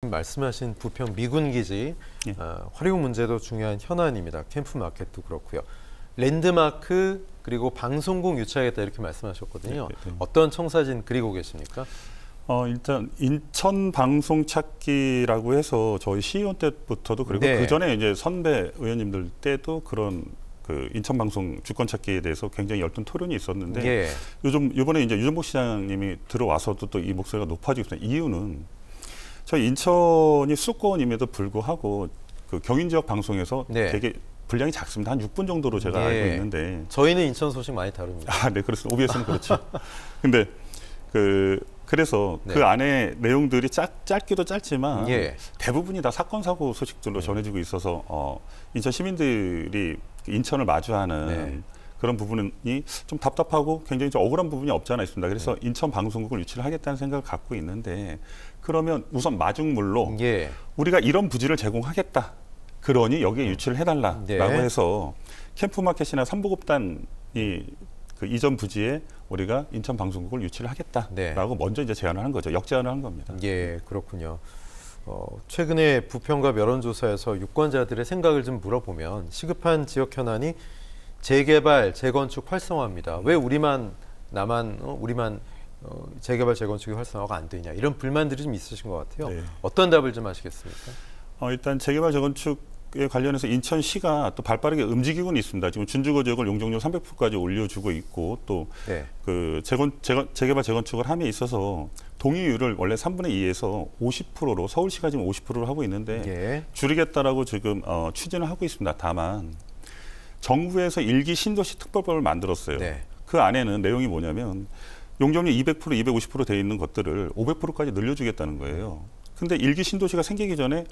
말씀하신 부평 미군기지 예. 활용 문제도 중요한 현안입니다. 캠프마켓도 그렇고요. 랜드마크 그리고 방송국 유치하겠다 이렇게 말씀하셨거든요. 네. 어떤 청사진 그리고 계십니까? 일단 인천 방송 찾기라고 해서 저희 시의원 때부터도 그리고 네. 그 전에 이제 선배 의원님들 때도 그런 그 인천 방송 주권 찾기에 대해서 굉장히 열띤 토론이 있었는데 예. 이번에 이제 유정복 시장님이 들어와서도 또 이 목소리가 높아지고 있습니다. 이유는 저희 인천이 수도권임에도 불구하고 그 경인 지역 방송에서 네. 되게 분량이 작습니다. 한 6분 정도로 제가 예. 알고 있는데. 저희는 인천 소식 많이 다룹니다. 네, 그렇습니다. OBS는 그렇죠. 근데 그래서 네. 그 안에 내용들이 짧기도 짧지만 예. 대부분이 다 사건 사고 소식들로 전해지고 있어서 인천 시민들이 인천을 마주하는 네. 그런 부분이 좀 답답하고 굉장히 좀 억울한 부분이 없지 않아 있습니다. 그래서 인천 방송국을 유치를 하겠다는 생각을 갖고 있는데 그러면 우선 마중물로 예. 우리가 이런 부지를 제공하겠다. 그러니 여기에 유치를 해달라라고 네. 해서 캠프마켓이나 삼보급단이 그 이전 부지에 우리가 인천 방송국을 유치를 하겠다라고 네. 먼저 이제 제안을 한 거죠. 역제안을 한 겁니다. 예, 그렇군요. 최근에 부평과 여론조사에서 유권자들의 생각을 좀 물어보면 시급한 지역 현안이 재개발, 재건축 활성화입니다. 왜 우리만 재개발, 재건축이 활성화가 안 되냐 이런 불만들이 좀 있으신 것 같아요. 네. 어떤 답을 좀 하시겠습니까? 일단 재개발, 재건축에 관련해서 인천시가 또 발빠르게 움직이고는 있습니다. 지금 준주거 지역을 용적률 300%까지 올려주고 있고 또 네. 그 재개발, 재건축을 함에 있어서 동의율을 원래 3분의 2에서 50%로 서울시가 지금 50%를 하고 있는데 예. 줄이겠다라고 지금 추진을 하고 있습니다. 다만 정부에서 일기 신도시 특별법을 만들었어요. 네. 그 안에는 내용이 뭐냐면 용적률 200%, 250% 돼 있는 것들을 500%까지 늘려주겠다는 거예요. 근데 일기 신도시가 생기기 전에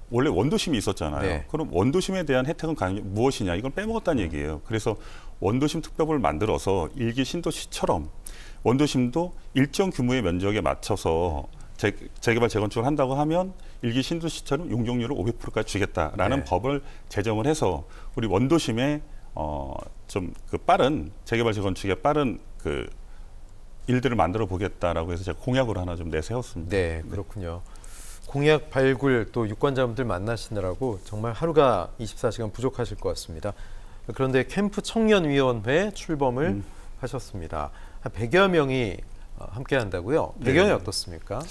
원래 원도심이 있었잖아요. 네. 그럼 원도심에 대한 혜택은 무엇이냐? 이걸 빼먹었다는 얘기예요. 그래서 원도심 특별법을 만들어서 일기 신도시처럼 원도심도 일정 규모의 면적에 맞춰서 재개발, 재건축을 한다고 하면 일기 신도시처럼 용적률을 500%까지 주겠다라는 네. 법을 제정을 해서 우리 원도심에 좀 그 빠른 재개발, 재건축에 빠른 그 일들을 만들어 보겠다라고 해서 제가 공약으로 하나 좀 내세웠습니다. 네, 그렇군요. 공약 발굴 또 유권자분들 만나시느라고 정말 하루가 24시간 부족하실 것 같습니다. 그런데 캠프 청년위원회 출범을 하셨습니다. 한 100여 명이 함께 한다고요? 배경이 네. 어떻습니까?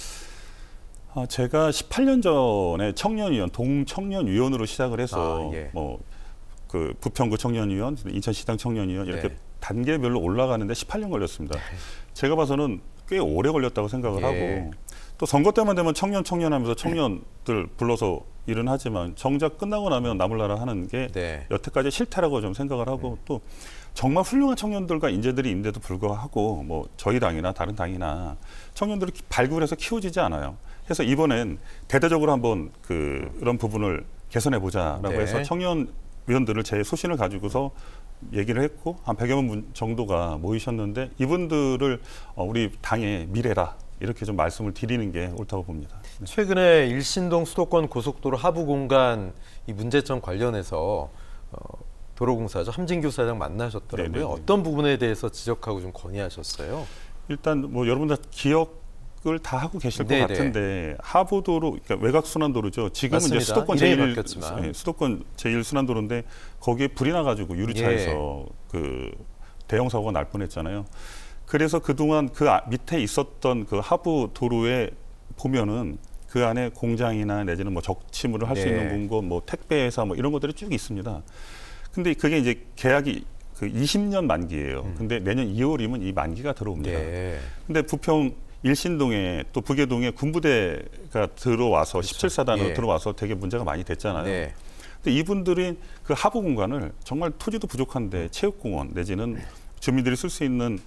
제가 18년 전에 청년위원, 동청년위원으로 시작을 해서 예. 그 부평구 청년위원, 인천시당 청년위원 이렇게 네. 단계별로 올라가는데 18년 걸렸습니다. 제가 봐서는 꽤 오래 걸렸다고 생각을 예. 하고 또 선거 때만 되면 청년 하면서 청년들 불러서 일은 하지만 정작 끝나고 나면 나몰라라 하는 게 네. 여태까지 실태라고 좀 생각을 하고 또 정말 훌륭한 청년들과 인재들이 있는데도 불구하고 뭐 저희 당이나 다른 당이나 청년들을 발굴해서 키워지지 않아요. 그래서 이번엔 대대적으로 한번 그런 부분을 개선해 보자라고 네. 해서 청년 위원들을 제 소신을 가지고서 얘기를 했고 한 100여 분 정도가 모이셨는데 이분들을 우리 당의 미래라 이렇게 좀 말씀을 드리는 게 옳다고 봅니다. 네. 최근에 일신동 수도권 고속도로 하부 공간 이 문제점 관련해서 도로공사죠 함진규 사장 만나셨더라고요. 네네네. 어떤 부분에 대해서 지적하고 좀 건의하셨어요? 일단 뭐 여러분 다 기억을 다 하고 계실 네네. 것 같은데 하부도로 그러니까 외곽순환도로죠. 지금은 맞습니다. 이제 수도권 이름이 바뀌었지만. 수도권 제1순환도로인데 거기에 불이 나가지고 유리차에서 그 대형 사고가 날 뻔했잖아요. 그래서 그동안 그 밑에 있었던 그 하부 도로에 보면은 그 안에 공장이나 내지는 뭐 적치물을 할 수 네. 있는 공고, 뭐 택배 회사 뭐 이런 것들이 쭉 있습니다. 근데 그게 이제 계약이 그 20년 만기예요. 근데 내년 2월이면 이 만기가 들어옵니다. 네. 근데 부평 일신동에 또 부계동에 군부대가 들어와서 그렇죠. 17사단으로 예. 들어와서 되게 문제가 많이 됐잖아요. 네. 근데 이분들이 그 하부 공간을 정말 토지도 부족한데 체육공원 내지는 주민들이 쓸 수 있는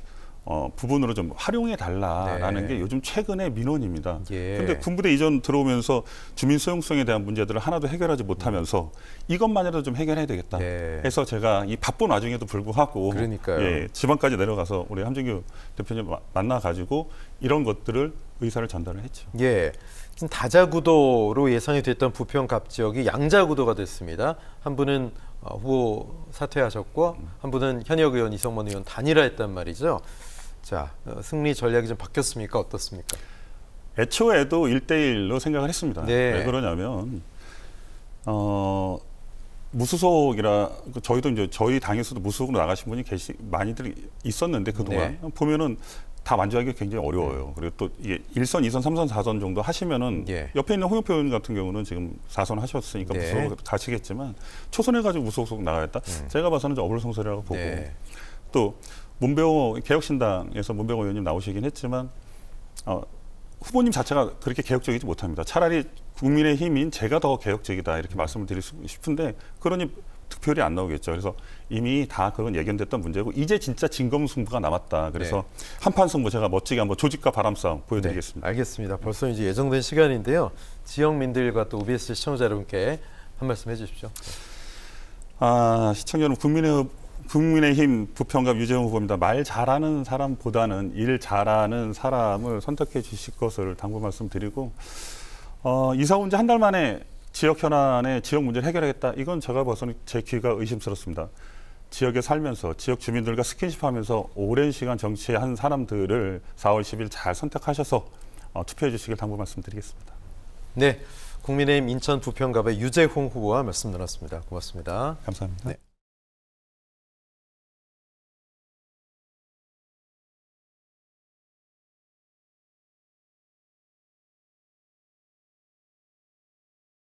부분으로 좀 활용해 달라라는 네. 게 요즘 최근의 민원입니다. 예. 그런데 군부대 이전 들어오면서 주민 소용성에 대한 문제들을 하나도 해결하지 못하면서 이것만이라도 좀 해결해야 되겠다. 네. 해서 제가 이 바쁜 와중에도 불구하고 그러니까요. 예, 지방까지 내려가서 우리 함진규 대표님 만나가지고 이런 것들을 의사를 전달을 했죠. 예. 지금 다자구도로 예상이 됐던 부평 갑 지역이 양자구도가 됐습니다. 한 분은 후보 사퇴하셨고 한 분은 현역 의원 이성만 의원 단일화했단 말이죠. 자, 승리 전략이 좀 바뀌었습니까? 어떻습니까? 애초에도 1대1로 생각을 했습니다. 네. 왜 그러냐면 무소속이라 저희도 이제 저희 당에서도 무소속으로 나가신 분이 많이들 있었는데 그동안 보면은 다 만족하기가 굉장히 어려워요. 그리고 또 이게 1선, 2선, 3선, 4선 정도 하시면은 옆에 있는 홍영표 의원 같은 경우는 지금 4선 하셨으니까 무소속 가시겠지만 초선해가지고 무소속 나가겠다. 제가 봐서는 어불성설이라고 보고 또 문병호 개혁신당에서 문병호 의원님 나오시긴 했지만 후보님 자체가 그렇게 개혁적이지 못합니다. 차라리 국민의힘인 제가 더 개혁적이다 이렇게 말씀을 드리고 싶은데 그러니 득표율이 안 나오겠죠. 그래서 이미 다 그건 예견됐던 문제고 이제 진짜 진검승부가 남았다. 그래서 한판 승부 제가 멋지게 한번 조직과 바람 싸움 보여드리겠습니다. 알겠습니다. 벌써 이제 예정된 시간인데요. 지역민들과 또 OBS 시청자 여러분께 한 말씀 해주십시오. 시청자 여러분, 국민의힘 부평갑 유재홍 후보입니다. 말 잘하는 사람보다는 일 잘하는 사람을 선택해 주실 것을 당부 말씀드리고 이사 온 지 한 달 만에 지역 현안의 지역 문제를 해결하겠다. 이건 제가 봐서는 제 귀가 의심스럽습니다. 지역에 살면서 지역 주민들과 스킨십하면서 오랜 시간 정치한 사람들을 4월 10일 잘 선택하셔서 투표해 주시길 당부 말씀드리겠습니다. 네, 국민의힘 인천 부평갑의 유재홍 후보와 말씀 나눴습니다. 고맙습니다. 감사합니다. 네.